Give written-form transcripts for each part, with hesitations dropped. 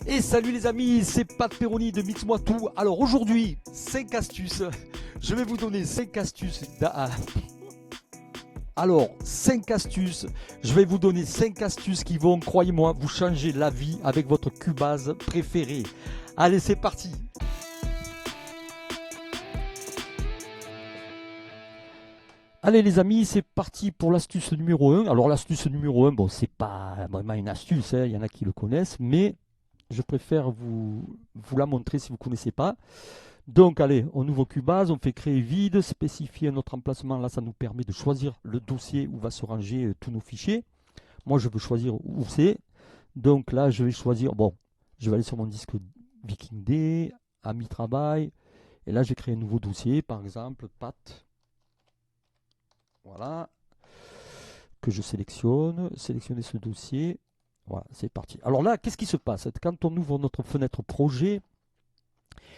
Et salut les amis, c'est Pat Peroni de Mix-moi tout. Alors aujourd'hui, 5 astuces. Je vais vous donner 5 astuces. Alors, 5 astuces. Je vais vous donner 5 astuces qui vont, croyez-moi, vous changer la vie avec votre Cubase préféré. Allez, c'est parti. Allez les amis, c'est parti pour l'astuce numéro 1. Alors l'astuce numéro 1, bon, c'est pas vraiment une astuce, hein, il y en a qui le connaissent, mais je préfère vous la montrer si vous ne connaissez pas. Donc allez, on ouvre Cubase, on fait créer vide, spécifier notre emplacement. Là, ça nous permet de choisir le dossier où va se ranger tous nos fichiers. Moi, je veux choisir où c'est. Donc là, je vais choisir, bon, je vais aller sur mon disque Viking D, Ami Travail. Et là, j'ai créé un nouveau dossier, par exemple, Pat. Voilà, que je sélectionne, sélectionner ce dossier. Voilà, c'est parti. Alors là, qu'est-ce qui se passe? Quand on ouvre notre fenêtre projet,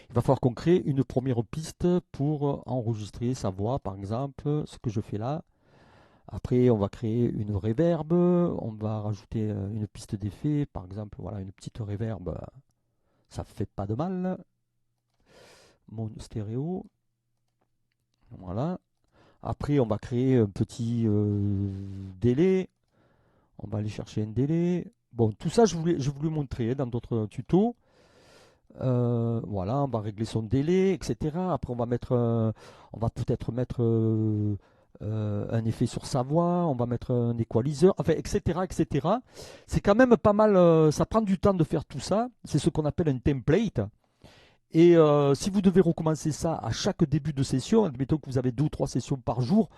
il va falloir qu'on crée une première piste pour enregistrer sa voix, par exemple, ce que je fais là. Après, on va créer une reverb, on va rajouter une piste d'effet, par exemple, voilà, une petite reverb, ça fait pas de mal. Mon stéréo, voilà. Après, on va créer un petit délai. On va aller chercher un délai. Bon, tout ça, je voulais montrer dans d'autres tutos. Voilà, on va régler son délai, etc. Après, on va peut-être mettre un effet sur sa voix, on va mettre un equalizer, enfin, etc., etc. C'est quand même pas mal. Ça prend du temps de faire tout ça. C'est ce qu'on appelle un template. Et si vous devez recommencer ça à chaque début de session, admettons que vous avez 2 ou 3 sessions par jour,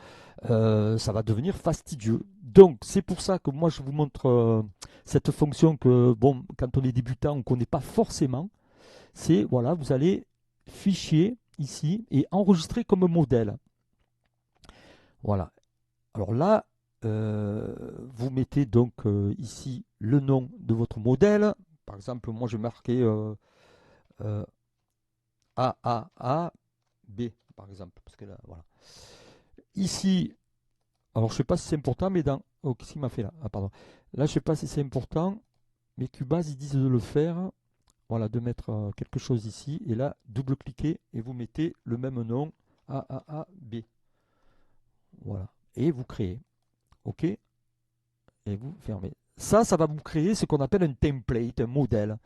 ça va devenir fastidieux. Donc c'est pour ça que moi je vous montre cette fonction que, bon, quand on est débutant, on ne connaît pas forcément. C'est, voilà, vous allez fichier ici et enregistrer comme modèle. Voilà. Alors là, vous mettez donc ici le nom de votre modèle. Par exemple, moi je vais marquer euh, AAAB, par exemple. Parce que là, voilà. Ici, alors je ne sais pas si c'est important, mais dans. Oh, qu'est-ce qu'il m'a fait là? Ah, pardon. Là, je ne sais pas si c'est important, mais Cubase, ils disent de le faire. Voilà, de mettre quelque chose ici. Et là, double-cliquez et vous mettez le même nom, AAAB. Voilà. Et vous créez. OK? Et vous fermez. Ça va vous créer ce qu'on appelle un template, un modèle.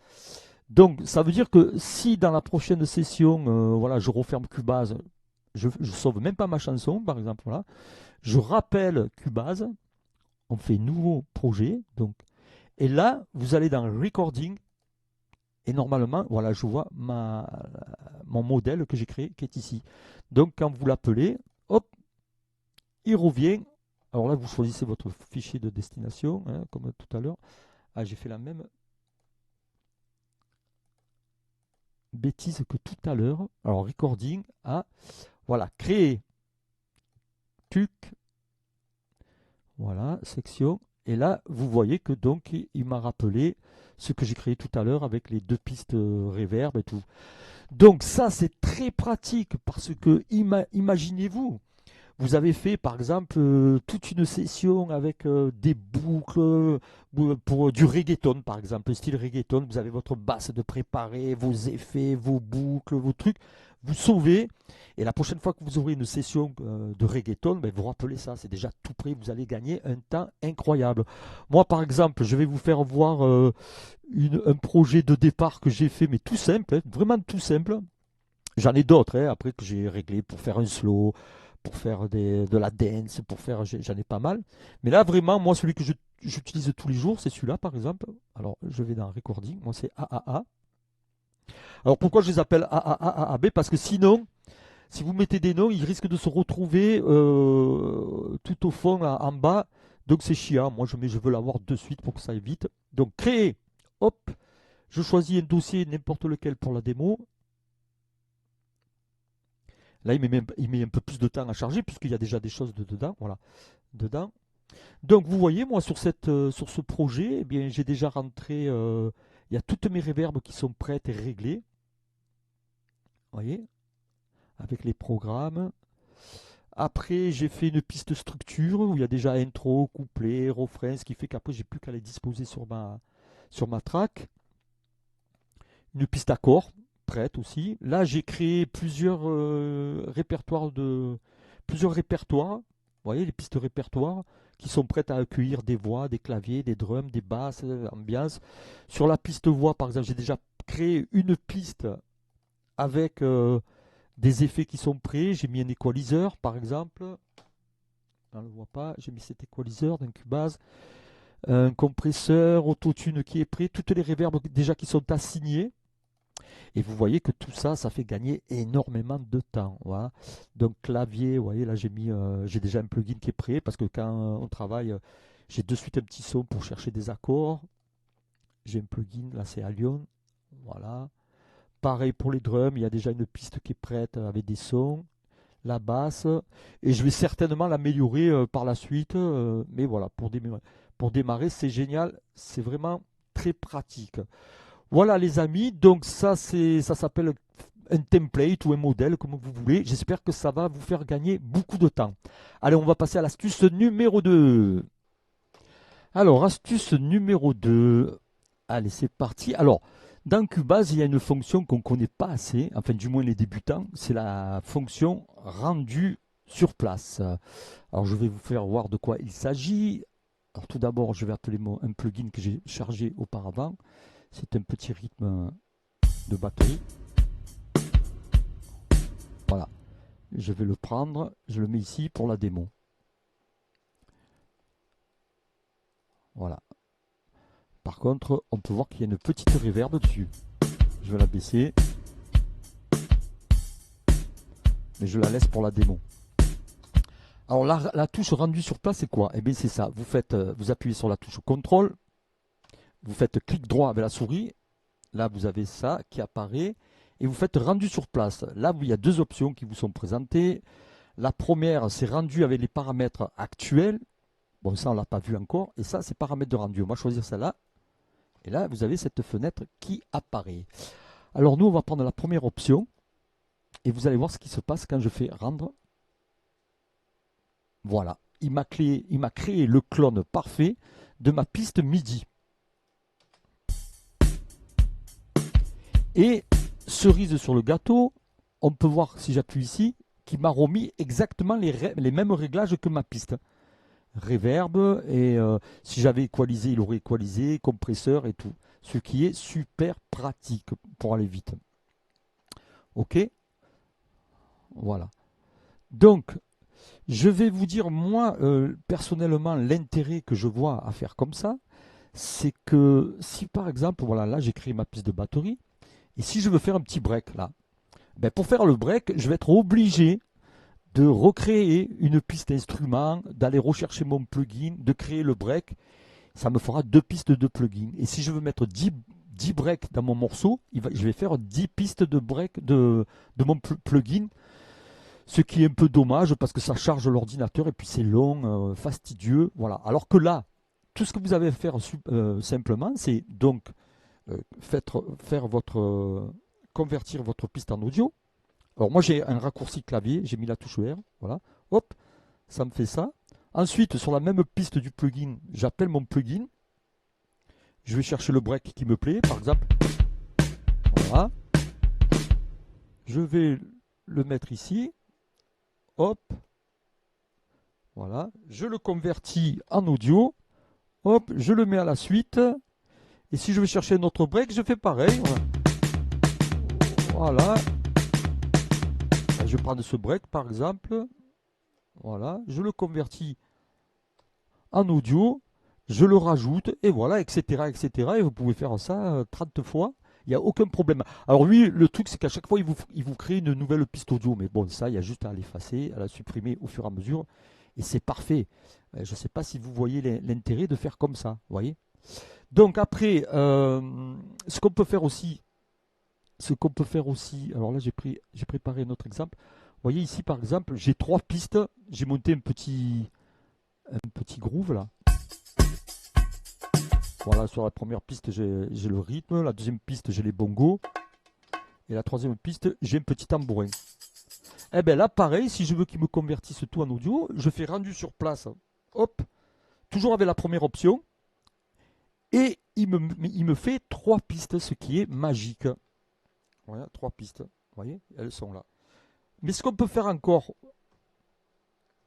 Donc, ça veut dire que si dans la prochaine session, voilà, je referme Cubase, je ne sauve même pas ma chanson, par exemple, voilà, je rappelle Cubase, on fait nouveau projet, donc, et là, vous allez dans Recording, et normalement, voilà, je vois mon modèle que j'ai créé qui est ici. Donc, quand vous l'appelez, hop, il revient. Alors là, vous choisissez votre fichier de destination, hein, comme tout à l'heure. Ah, j'ai fait la même bêtise que tout à l'heure. Alors, Recording, ah, voilà, créer, tuc, voilà, section. Et là, vous voyez que donc, il m'a rappelé ce que j'ai créé tout à l'heure avec les 2 pistes reverb et tout. Donc ça, c'est très pratique parce que imaginez-vous, vous avez fait par exemple toute une session avec des boucles pour du reggaeton par exemple, style reggaeton, vous avez votre basse de préparer, vos effets, vos boucles, vos trucs, vous sauvez et la prochaine fois que vous aurez une session de reggaeton, ben, vous rappelez ça, c'est déjà tout prêt, vous allez gagner un temps incroyable. Moi par exemple, je vais vous faire voir un projet de départ que j'ai fait, mais tout simple, hein, vraiment tout simple. J'en ai d'autres, hein, après que j'ai réglé pour faire un slow, pour faire de la dance, pour faire, j'en ai pas mal. Mais là, vraiment, moi, celui que j'utilise tous les jours, c'est celui-là, par exemple. Alors, je vais dans Recording, moi, c'est AAA. Alors, pourquoi je les appelle AAAAB? Parce que sinon, si vous mettez des noms, ils risquent de se retrouver tout au fond, là, en bas. Donc, c'est chiant. Moi, je veux l'avoir de suite pour que ça aille vite. Donc, créer. Hop, je choisis un dossier, n'importe lequel pour la démo. Là, il met un peu plus de temps à charger puisqu'il y a déjà des choses dedans. Voilà, dedans. Donc, vous voyez, moi, sur ce projet, eh bien, j'ai déjà rentré. Il y a toutes mes reverbs qui sont prêtes et réglées. Vous voyez, avec les programmes. Après, j'ai fait une piste structure où il y a déjà intro, couplet, refrain, ce qui fait qu'après, j'ai plus qu'à les disposer sur ma track. une piste à corps prête aussi. Là, j'ai créé plusieurs répertoires. Vous voyez, les pistes répertoires qui sont prêtes à accueillir des voix, des claviers, des drums, des basses, ambiance. Sur la piste voix, par exemple, j'ai déjà créé une piste avec des effets qui sont prêts. J'ai mis un équaliseur, par exemple. On ne le voit pas. J'ai mis cet équaliseur d'un Cubase. Un compresseur, autotune qui est prêt. Toutes les reverbs déjà qui sont assignés. Et vous voyez que tout ça, ça fait gagner énormément de temps. Voilà. Donc clavier, vous voyez, là j'ai déjà un plugin qui est prêt parce que quand on travaille, j'ai de suite un petit son pour chercher des accords. J'ai un plugin, là c'est Allion. Voilà. Pareil pour les drums, il y a déjà une piste qui est prête avec des sons. La basse. Et je vais certainement l'améliorer par la suite. Mais voilà, pour démarrer, c'est génial. C'est vraiment très pratique. Voilà les amis, donc ça s'appelle un template ou un modèle comme vous voulez. J'espère que ça va vous faire gagner beaucoup de temps. Allez, on va passer à l'astuce numéro 2. Alors, astuce numéro 2. Allez, c'est parti. Alors, dans Cubase, il y a une fonction qu'on ne connaît pas assez, enfin du moins les débutants, c'est la fonction rendu sur place. Alors, je vais vous faire voir de quoi il s'agit. Alors, tout d'abord, je vais appeler un plugin que j'ai chargé auparavant. C'est un petit rythme de batterie. Voilà. Je vais le prendre, je le mets ici pour la démo. Voilà. Par contre, on peut voir qu'il y a une petite reverb dessus. Je vais la baisser. Mais je la laisse pour la démo. Alors la touche rendue sur place, c'est quoi? Eh bien c'est ça. Vous appuyez sur la touche contrôle. Vous faites clic droit avec la souris. Là, vous avez ça qui apparaît et vous faites rendu sur place. Là, il y a deux options qui vous sont présentées. La première, c'est rendu avec les paramètres actuels. Bon, ça, on ne l'a pas vu encore. Et ça, c'est paramètres de rendu. On va choisir celle-là. Et là, vous avez cette fenêtre qui apparaît. Alors, nous, on va prendre la première option. Et vous allez voir ce qui se passe quand je fais rendre. Voilà. Il m'a créé le clone parfait de ma piste MIDI. Et cerise sur le gâteau, on peut voir si j'appuie ici, qu'il m'a remis exactement les mêmes réglages que ma piste. Reverb, et si j'avais équalisé, il aurait équalisé, compresseur et tout. Ce qui est super pratique pour aller vite. Ok? Voilà. Donc, je vais vous dire, moi, personnellement, l'intérêt que je vois à faire comme ça, c'est que si par exemple, voilà, là j'ai créé ma piste de batterie, et si je veux faire un petit break là, ben pour faire le break, je vais être obligé de recréer une piste instrument, d'aller rechercher mon plugin, de créer le break. Ça me fera deux pistes de plugin. Et si je veux mettre 10 breaks dans mon morceau, je vais faire 10 pistes de break de mon plugin. Ce qui est un peu dommage parce que ça charge l'ordinateur et puis c'est long, fastidieux. Voilà. Alors que là, tout ce que vous avez à faire simplement, c'est donc convertir votre piste en audio. Alors moi j'ai un raccourci clavier, j'ai mis la touche R, voilà, hop, ça me fait ça. Ensuite, sur la même piste du plugin, j'appelle mon plugin. Je vais chercher le break qui me plaît, par exemple. Voilà. Je vais le mettre ici. Hop. Voilà. Je le convertis en audio. Hop, je le mets à la suite. Et si je veux chercher un autre break, je fais pareil. Voilà. Je vais prendre ce break par exemple. Voilà. Je le convertis en audio. Je le rajoute. Et voilà, etc. etc. Et vous pouvez faire ça 30 fois. Il n'y a aucun problème. Alors lui, le truc, c'est qu'à chaque fois, il vous crée une nouvelle piste audio. Mais bon, ça, il y a juste à l'effacer, à la supprimer au fur et à mesure. Et c'est parfait. Je ne sais pas si vous voyez l'intérêt de faire comme ça. Vous voyez? Donc après, ce qu'on peut faire aussi, alors là j'ai préparé un autre exemple. Vous voyez ici par exemple, j'ai 3 pistes, j'ai monté un petit groove là. Voilà, sur la première piste j'ai le rythme, la deuxième piste j'ai les bongos, et la troisième piste j'ai un petit tambourin. Et bien là pareil, si je veux qu'il me convertisse tout en audio, je fais rendu sur place, hop, toujours avec la première option. Et il me fait 3 pistes, ce qui est magique. Voilà, 3 pistes. Vous voyez, elles sont là. Mais ce qu'on peut faire encore,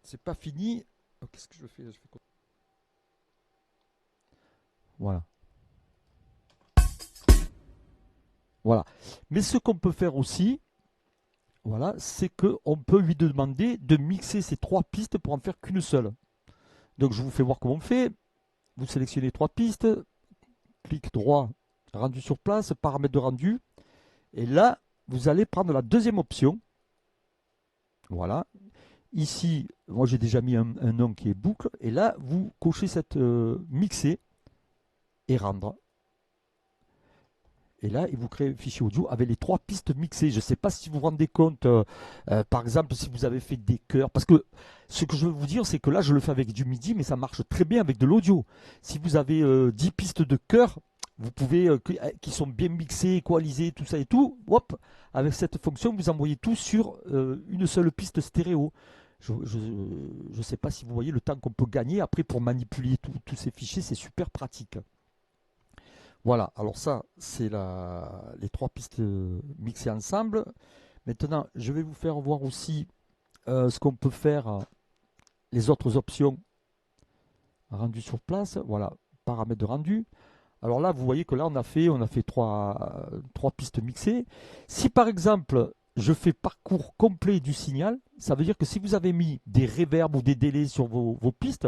c'est pas fini. Oh, qu'est-ce que je fais, Voilà. Voilà. Mais ce qu'on peut faire aussi, voilà, c'est qu'on peut lui demander de mixer ces 3 pistes pour en faire qu'une seule. Donc je vous fais voir comment on fait. Vous sélectionnez 3 pistes, clic droit, rendu sur place, paramètres de rendu. Et là, vous allez prendre la deuxième option. Voilà. Ici, moi j'ai déjà mis un nom qui est boucle. Et là, vous cochez cette mixer et rendre. Et là, il vous crée un fichier audio avec les 3 pistes mixées. Je ne sais pas si vous vous rendez compte, par exemple, si vous avez fait des chœurs. Parce que ce que je veux vous dire, c'est que là, je le fais avec du MIDI, mais ça marche très bien avec de l'audio. Si vous avez 10 pistes de chœur, vous pouvez, qui sont bien mixées, équalisées, tout ça et tout, hop, avec cette fonction, vous envoyez tout sur une seule piste stéréo. Je ne sais pas si vous voyez le temps qu'on peut gagner. Après, pour manipuler tous ces fichiers, c'est super pratique. Voilà, alors ça, c'est les 3 pistes mixées ensemble. Maintenant, je vais vous faire voir aussi ce qu'on peut faire, les autres options rendu sur place. Voilà, paramètres de rendu. Alors là, vous voyez que là, on a fait 3 pistes mixées. Si par exemple, je fais parcours complet du signal, ça veut dire que si vous avez mis des reverbs ou des délais sur vos pistes,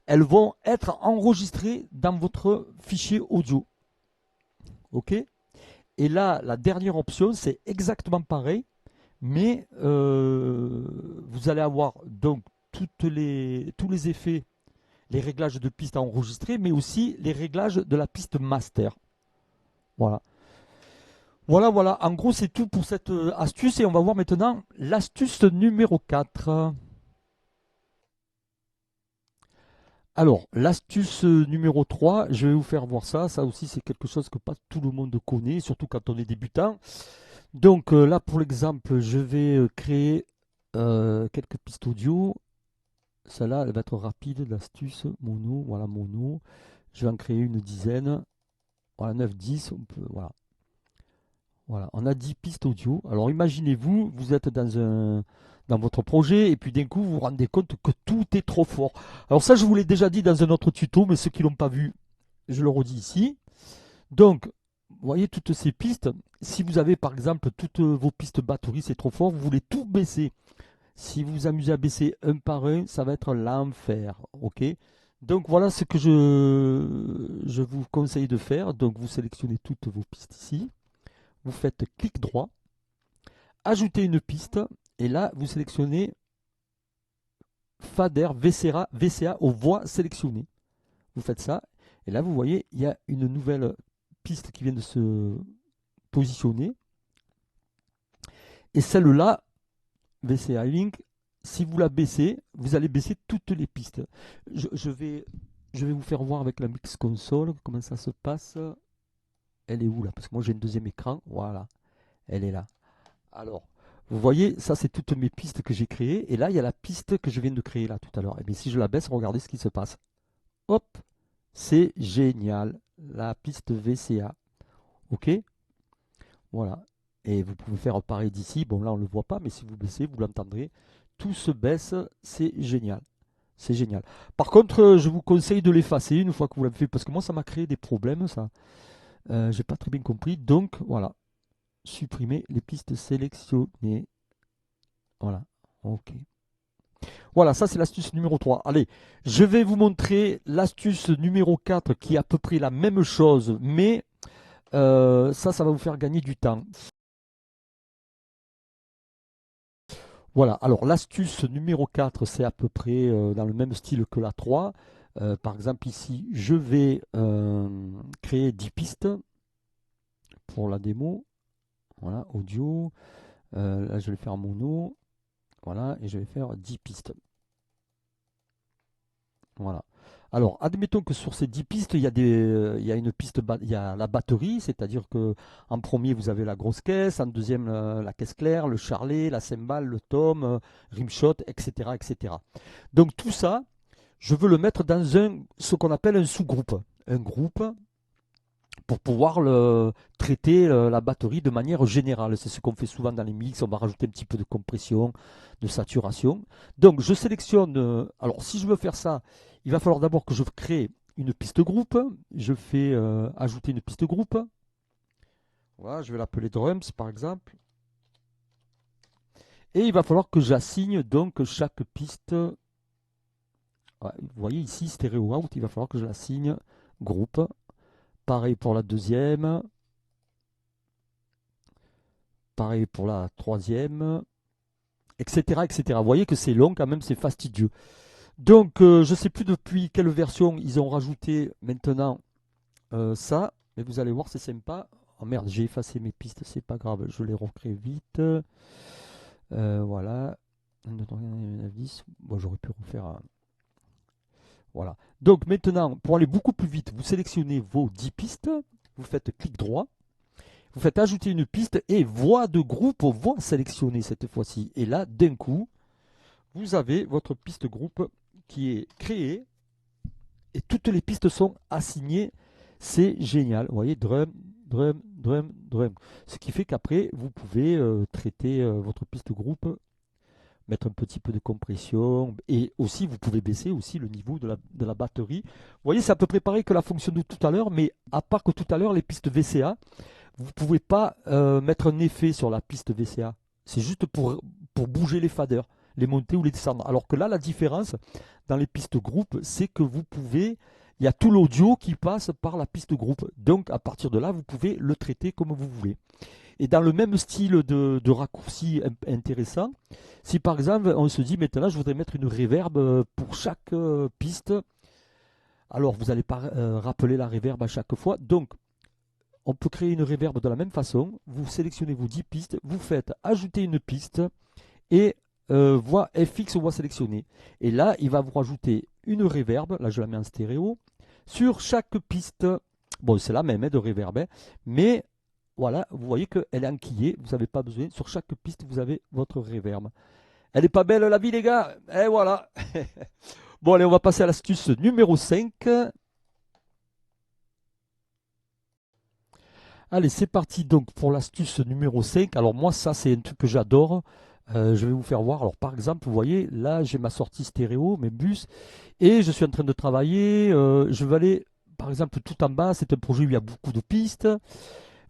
elles vont être enregistrées dans votre fichier audio. OK? Et là, la dernière option, c'est exactement pareil, mais vous allez avoir donc tous les effets, les réglages de piste à enregistrer, mais aussi les réglages de la piste master. Voilà. Voilà, voilà. En gros, c'est tout pour cette astuce. Et on va voir maintenant l'astuce numéro 4. Alors, l'astuce numéro 3, je vais vous faire voir ça. Ça aussi, c'est quelque chose que pas tout le monde connaît, surtout quand on est débutant. Donc là, pour l'exemple, je vais créer quelques pistes audio. Celle-là, elle va être rapide, l'astuce mono. Voilà, mono. Je vais en créer une dizaine. Voilà, 9, 10. Voilà. Voilà, on a 10 pistes audio. Alors imaginez-vous, vous êtes dans votre projet et puis d'un coup, vous vous rendez compte que tout est trop fort. Alors ça, je vous l'ai déjà dit dans un autre tuto, mais ceux qui ne l'ont pas vu, je le redis ici. Donc, vous voyez toutes ces pistes. Si vous avez par exemple toutes vos pistes batterie, c'est trop fort, vous voulez tout baisser. Si vous vous amusez à baisser un par un, ça va être l'enfer. Ok? Donc voilà ce que je vous conseille de faire. Donc vous sélectionnez toutes vos pistes ici. Vous faites clic droit, ajoutez une piste, et là vous sélectionnez fader VCA aux voix sélectionnées. Vous faites ça, et là vous voyez, il y a une nouvelle piste qui vient de se positionner. Et celle-là, VCA Link, si vous la baissez, vous allez baisser toutes les pistes. Je vais vous faire voir avec la Mix Console comment ça se passe. Elle est où là? Parce que moi j'ai un deuxième écran. Voilà, elle est là. Alors, vous voyez, ça c'est toutes mes pistes que j'ai créées. Et là, il y a la piste que je viens de créer là tout à l'heure. Et bien si je la baisse, regardez ce qui se passe. Hop, c'est génial. La piste VCA. OK? Voilà. Et vous pouvez faire pareil d'ici. Bon, là, on ne le voit pas, mais si vous baissez, vous l'entendrez. Tout se baisse. C'est génial. C'est génial. Par contre, je vous conseille de l'effacer une fois que vous l'avez fait. Parce que moi, ça m'a créé des problèmes, ça. J'ai pas très bien compris. Donc, voilà. Supprimer les pistes sélectionnées. Voilà. OK. Voilà, ça c'est l'astuce numéro 3. Allez, je vais vous montrer l'astuce numéro 4 qui est à peu près la même chose, mais ça va vous faire gagner du temps. Voilà, alors l'astuce numéro 4, c'est à peu près dans le même style que la 3. Par exemple ici, je vais créer 10 pistes pour la démo. Voilà, audio. Là, je vais faire mono. Voilà, et je vais faire 10 pistes. Voilà. Alors, admettons que sur ces 10 pistes, il y a une piste, il y a la batterie, c'est-à-dire que en premier, vous avez la grosse caisse, en deuxième, la caisse claire, le charlet, la cymbale, le tom, rimshot, etc., etc. Donc tout ça, je veux le mettre dans ce qu'on appelle un sous-groupe. un groupe pour pouvoir traiter la batterie de manière générale. C'est ce qu'on fait souvent dans les mix, on va rajouter un petit peu de compression, de saturation. Donc je sélectionne, alors si je veux faire ça, il va falloir d'abord que je crée une piste groupe. Je fais ajouter une piste groupe. Voilà, je vais l'appeler drums par exemple. Et il va falloir que j'assigne donc chaque piste. Ouais, vous voyez ici, stéréo out, il va falloir que je l'assigne groupe. Pareil pour la deuxième. Pareil pour la troisième. Etc. etc. Vous voyez que c'est long quand même, c'est fastidieux. Donc je ne sais plus depuis quelle version ils ont rajouté maintenant ça. Mais vous allez voir, c'est sympa. Oh merde, j'ai effacé mes pistes, c'est pas grave, je les recrée vite. Voilà. 10. Bon, j'aurais pu refaire un... Voilà. Donc maintenant, pour aller beaucoup plus vite, vous sélectionnez vos 10 pistes, vous faites clic droit, vous faites ajouter une piste et voix de groupe, voix sélectionnée cette fois-ci. Et là, d'un coup, vous avez votre piste groupe qui est créée et toutes les pistes sont assignées. C'est génial. Vous voyez, drum, drum, drum, drum. Ce qui fait qu'après, vous pouvez traiter votre piste groupe, mettre un petit peu de compression et aussi vous pouvez baisser aussi le niveau de la batterie. Vous voyez, c'est à peu près pareil que la fonction de tout à l'heure, mais à part que tout à l'heure, les pistes VCA, vous ne pouvez pas mettre un effet sur la piste VCA. C'est juste pour bouger les faders, les monter ou les descendre. Alors que là, la différence dans les pistes groupe, c'est que vous pouvez, il y a tout l'audio qui passe par la piste groupe. Donc à partir de là, vous pouvez le traiter comme vous voulez. Et dans le même style de raccourci intéressant, si par exemple on se dit maintenant je voudrais mettre une reverb pour chaque piste, alors vous n'allez pas rappeler la reverb à chaque fois. Donc on peut créer une reverb de la même façon. Vous sélectionnez vos 10 pistes, vous faites ajouter une piste et voix FX voix sélectionnée. Et là, il va vous rajouter une reverb, là je la mets en stéréo, sur chaque piste. Bon, c'est la même de reverb, hein, mais voilà, vous voyez qu'elle est enquillée, vous n'avez pas besoin. Sur chaque piste, vous avez votre reverb. Elle n'est pas belle la vie, les gars? Et voilà. Bon, allez, on va passer à l'astuce numéro 5. Allez, c'est parti donc pour l'astuce numéro 5. Alors moi, ça, c'est un truc que j'adore. Je vais vous faire voir. Alors par exemple, vous voyez, là, j'ai ma sortie stéréo, mes bus, et je suis en train de travailler. Je vais aller, par exemple, tout en bas. C'est un projet où il y a beaucoup de pistes.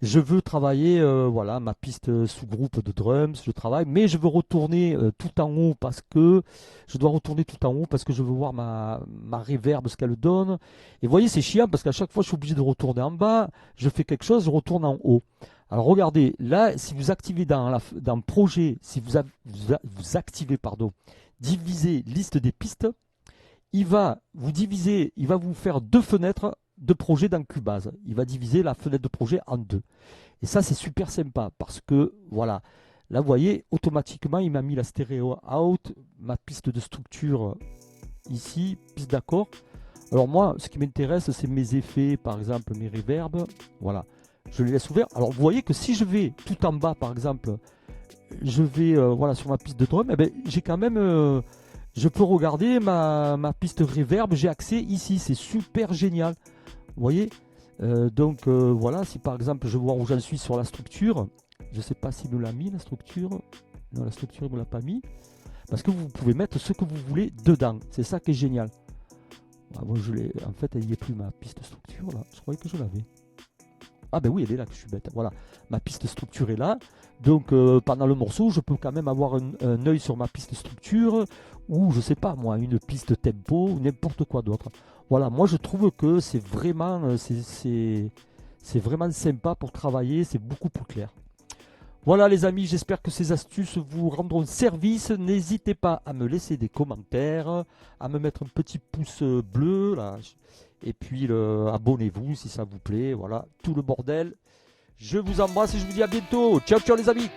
Je veux travailler voilà, ma piste sous-groupe de drums, je travaille, mais je veux retourner tout en haut parce que je dois retourner tout en haut parce que je veux voir ma reverb, ce qu'elle donne. Et vous voyez, c'est chiant parce qu'à chaque fois, je suis obligé de retourner en bas, je fais quelque chose, je retourne en haut. Alors regardez, là, si vous activez dans projet, si vous activez, pardon, diviser liste des pistes, il va vous diviser, il va vous faire deux fenêtres de projet dans Cubase. Il va diviser la fenêtre de projet en deux. Et ça, c'est super sympa parce que, voilà, là, vous voyez, automatiquement, il m'a mis la stéréo out, ma piste de structure ici, piste d'accord. Alors moi, ce qui m'intéresse, c'est mes effets, par exemple, mes reverbs. Voilà, je les laisse ouverts. Alors, vous voyez que si je vais tout en bas, par exemple, je vais voilà, sur ma piste de drum, eh ben, j'ai quand même... je peux regarder ma piste reverb, j'ai accès ici, c'est super génial. Vous voyez, donc voilà, si par exemple je vois où j'en suis sur la structure, je ne sais pas s'il me l'a mis la structure, non la structure il ne me l'a pas mis, parce que vous pouvez mettre ce que vous voulez dedans, c'est ça qui est génial. Ah, bon, en fait il n'y a plus ma piste structure là, je croyais que je l'avais. Ah ben oui, elle est là, que je suis bête. Voilà, ma piste structure est là. Donc pendant le morceau, je peux quand même avoir un œil sur ma piste structure ou je sais pas moi, une piste tempo ou n'importe quoi d'autre. Voilà, moi je trouve que c'est vraiment, c'est vraiment sympa pour travailler, c'est beaucoup plus clair. Voilà les amis, j'espère que ces astuces vous rendront service. N'hésitez pas à me laisser des commentaires, à me mettre un petit pouce bleu là. Et puis abonnez-vous si ça vous plaît. Voilà, tout le bordel. Je vous embrasse et je vous dis à bientôt. Ciao, ciao les amis.